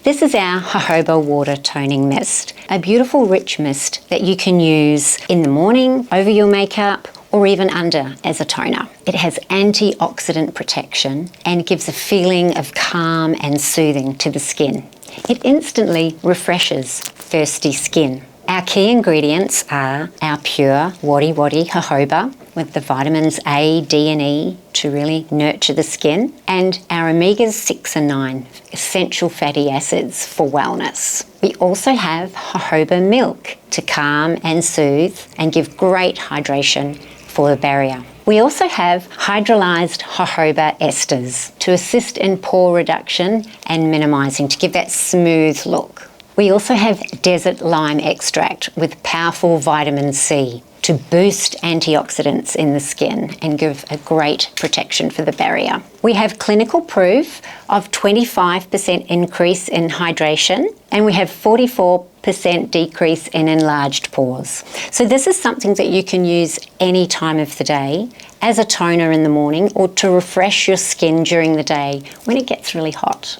This is our Jojoba Water Toning Mist, a beautiful rich mist that you can use in the morning, over your makeup, or even under as a toner. It has antioxidant protection and gives a feeling of calm and soothing to the skin. It instantly refreshes thirsty skin. Our key ingredients are our pure wadi wadi jojoba with the vitamins A, D and E to really nurture the skin, and our omegas 6 and 9 essential fatty acids for wellness. We also have jojoba milk to calm and soothe and give great hydration for the barrier. We also have hydrolyzed jojoba esters to assist in pore reduction and minimizing to give that smooth look. We also have desert lime extract with powerful vitamin C to boost antioxidants in the skin and give a great protection for the barrier. We have clinical proof of 25% increase in hydration, and we have 44% decrease in enlarged pores. So this is something that you can use any time of the day as a toner in the morning or to refresh your skin during the day when it gets really hot.